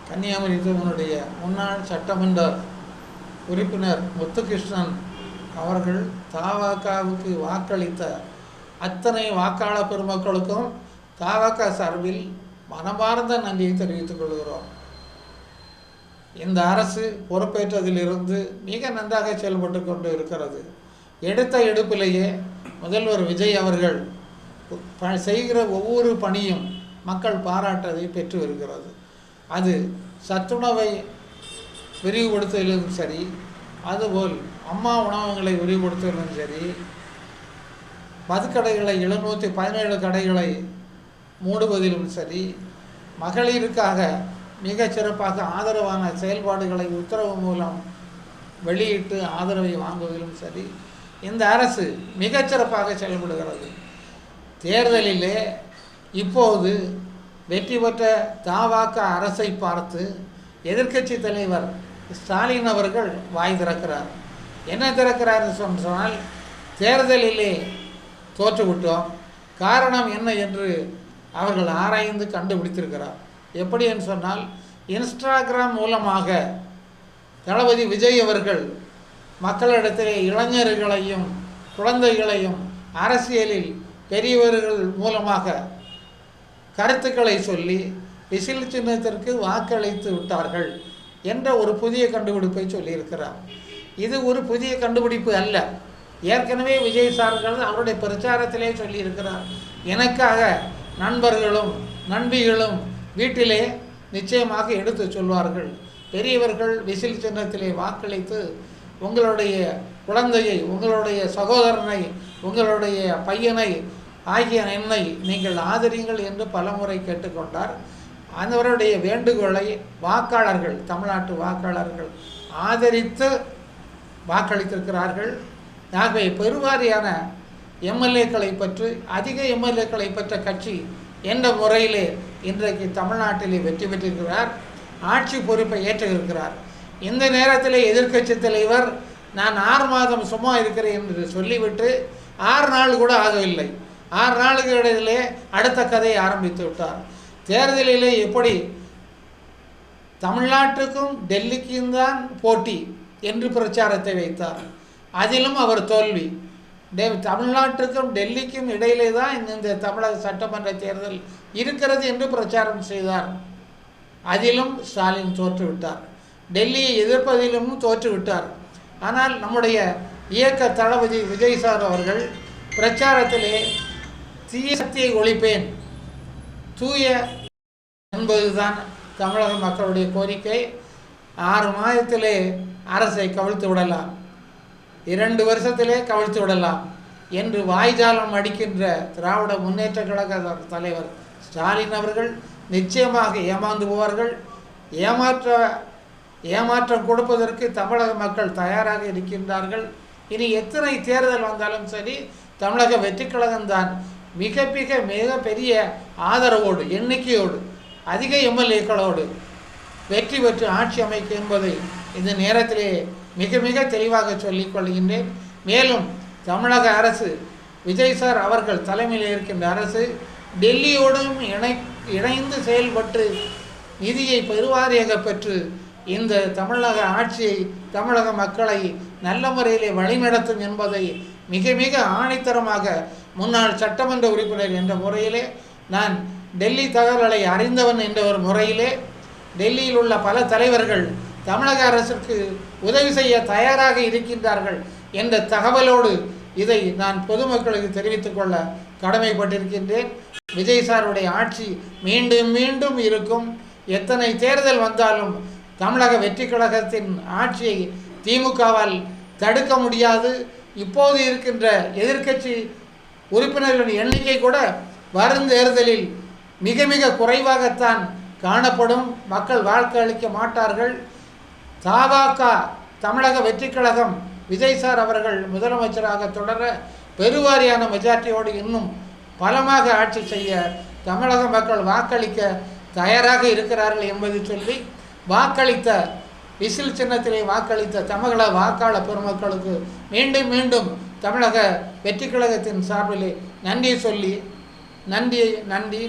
கன்னியாகுமரி தொகுதியினுடைய முன்னாள் சட்டமன்ற உறுப்பினர் முத்துகிருஷ்ணன் அவர்கள் தவகவுக்கு வாக்களித்த அத்தனை வாக்காளர் பெருமக்களுக்கும் தவக சார்பில் மனமார்ந்த நன்றியை தெரிவித்துக் கொள்கிறோம். இந்த அரசு பொறுப்பேற்றதிலிருந்து மிக நன்றாக செயல்பட்டு கொண்டு இருக்கிறது. எடுத்த எடுப்பிலேயே முதல்வர் விஜய் அவர்கள் செய்கிற ஒவ்வொரு பணியும் மக்கள் பாராட்டதை பெற்று வருகிறது. அது சத்துணவை விரிவுபடுத்துவதிலும் சரி, அதுபோல் அம்மா உணவகங்களை விரிவுபடுத்துவதிலும் சரி, மதுக்கடைகளை 717 கடைகளை மூடுவதிலும் சரி, மகளிருக்காக மிக சிறப்பாக ஆதரவான செயல்பாடுகளை உத்தரவு மூலம் வெளியிட்டு ஆதரவை வாங்குவதிலும் சரி, இந்த அரசு மிகச்சிறப்பாக செயல்படுகிறது. தேர்தலிலே இப்போது வெற்றி பெற்ற தவக அரசை பார்த்து எதிர்க்கட்சி தலைவர் ஸ்டாலின் அவர்கள் வாய் திறக்கிறார். என்ன திறக்கிறார் சொன்னால், தேர்தலிலே தோற்றுவிட்டோம், காரணம் என்ன என்று அவர்கள் ஆராய்ந்து கண்டுபிடித்திருக்கிறார். எப்படி என்று சொன்னால், இன்ஸ்டாகிராம் மூலமாக தளபதி விஜய் அவர்கள் மக்களிடத்திலே இளைஞர்களையும் குழந்தைகளையும் அரசியலில் பெரியவர்கள் மூலமாக கருத்துக்களை சொல்லி விசில் சின்னத்திற்கு வாக்களித்து விட்டார்கள் என்ற ஒரு புதிய கண்டுபிடிப்பை சொல்லியிருக்கிறார். இது ஒரு புதிய கண்டுபிடிப்பு அல்ல. ஏற்கனவே விஜய் சார்கள் அவருடைய பிரச்சாரத்திலே சொல்லியிருக்கிறார். எனக்காக நண்பர்களும் நண்பிகளும் வீட்டிலே நிச்சயமாக எடுத்து சொல்வார்கள். பெரியவர்கள் விசில் சின்னத்திலே வாக்களித்து உங்களுடைய குழந்தையை, உங்களுடைய சகோதரனை, உங்களுடைய பையனை ஆகிய என்னை நீங்கள் ஆதரிங்கள் என்று பலமுறை கேட்டுக்கொண்டார். அவருடைய வேண்டுகோளை வாக்காளர்கள், தமிழ்நாட்டு வாக்காளர்கள் ஆதரித்து வாக்களித்திருக்கிறார்கள். ஆகவே பெருவாரியான எம்எல்ஏக்களை பற்றி, அதிக எம்எல்ஏக்களை பெற்ற கட்சி என்ற முறையிலே இன்றைக்கு தமிழ்நாட்டிலே வெற்றி பெற்றிருக்கிறார். ஆட்சி பொறுப்பை ஏற்றிருக்கிறார். இந்த நேரத்தில் எதிர்க்கட்சி தலைவர் நான் 6 மாதம் சும்மா இருக்கிறேன் என்று சொல்லிவிட்டு 6 நாள் கூட ஆகவில்லை. 6 நாளுக்கு இடையிலே அடுத்த கதையை ஆரம்பித்து விட்டார். தேர்தலிலே எப்படி தமிழ்நாட்டுக்கும் டெல்லிக்கும் தான் போட்டி என்று பிரச்சாரத்தை வைத்தார். அதிலும் அவர் தோல்வி. தமிழ்நாட்டுக்கும் டெல்லிக்கும் இடையிலே தான் இந்த தமிழக சட்டமன்ற தேர்தல் இருக்கிறது என்று பிரச்சாரம் செய்தார். அதிலும் ஸ்டாலின் தோற்றுவிட்டார். டெல்லியை எதிர்ப்பதிலும் தோற்றுவிட்டார். ஆனால் நம்முடைய இயக்க தளபதி விஜய் சார் அவர்கள் பிரச்சாரத்திலே தீய சக்தியை ஒழிப்பேன், தூய என்பதுதான் தமிழக மக்களுடைய கோரிக்கை. 6 மாதத்திலே அரசை கவிழ்த்து விடலாம், 2 வருஷத்திலே கவிழ்த்து விடலாம் என்று வாய்ஜாலம் அடிக்கின்ற திராவிட முன்னேற்ற கழக தலைவர் ஸ்டாலின் அவர்கள் நிச்சயமாக ஏமாந்து போவார்கள். ஏமாற்றம் கொடுப்பதற்கு தமிழக மக்கள் தயாராக இருக்கின்றார்கள். இனி எத்தனை தேர்தல் வந்தாலும் சரி, தமிழக வெற்றி கழகம்தான் மிக பெரிய ஆதரவோடு, எண்ணிக்கையோடு, அதிக எம்எல்ஏக்களோடு வெற்றி பெற்று ஆட்சி அமைக்கும் என்பதை இந்த நேரத்திலே மிக தெளிவாக சொல்லிக் கொள்கின்றேன். மேலும் தமிழக அரசு, விஜய் சார் அவர்கள் தலைமையில் இருக்கின்ற அரசு டெல்லியோடும் இணைந்து செயல்பட்டு நிதியை பெருவாரியாக பெற்று இந்த தமிழக ஆட்சியை, தமிழக மக்களை நல்ல முறையிலே வழிநடத்தும் என்பதை மிக ஆணித்தரமாக முன்னாள் சட்டமன்ற உறுப்பினர் என்ற முறையிலே, நான் டெல்லி தகவல்களை அறிந்தவன் என்ற ஒரு முறையிலே, டெல்லியில் உள்ள பல தலைவர்கள் தமிழக அரசுக்கு உதவி செய்ய தயாராக இருக்கின்றார்கள் என்ற தகவலோடு இதை நான் பொதுமக்களுக்கு தெரிவித்துக் கொள்ள கடமைப்பட்டிருக்கின்றேன். விஜய் சாருடைய ஆட்சி மீண்டும் இருக்கும். எத்தனை தேர்தல் வந்தாலும் தமிழக வெற்றி கழகத்தின் ஆட்சியை திமுகவால் தடுக்க முடியாது. இப்போது இருக்கின்ற எதிர்க்கட்சி உறுப்பினர்களின் எண்ணிக்கை கூட வரும் தேர்தலில் மிக குறைவாகத்தான் காணப்படும். மக்கள் வாக்களிக்க மாட்டார்கள். தவக தமிழக வெற்றி கழகம் விஜய் சார் அவர்கள் முதலமைச்சராக தொடர பெருவாரியான மெஜாரிட்டியோடு இன்னும் பலமாக ஆட்சி செய்ய தமிழக மக்கள் வாக்களிக்க தயாராக இருக்கிறார்கள் என்பதை சொல்லி, வாக்களித்த விசில் சின்னத்திலே வாக்களித்த தமிழக வாக்காளர் பெருமக்களுக்கு மீண்டும் தமிழக வெற்றி கழகத்தின் சார்பிலே நன்றி சொல்லி நன்றி.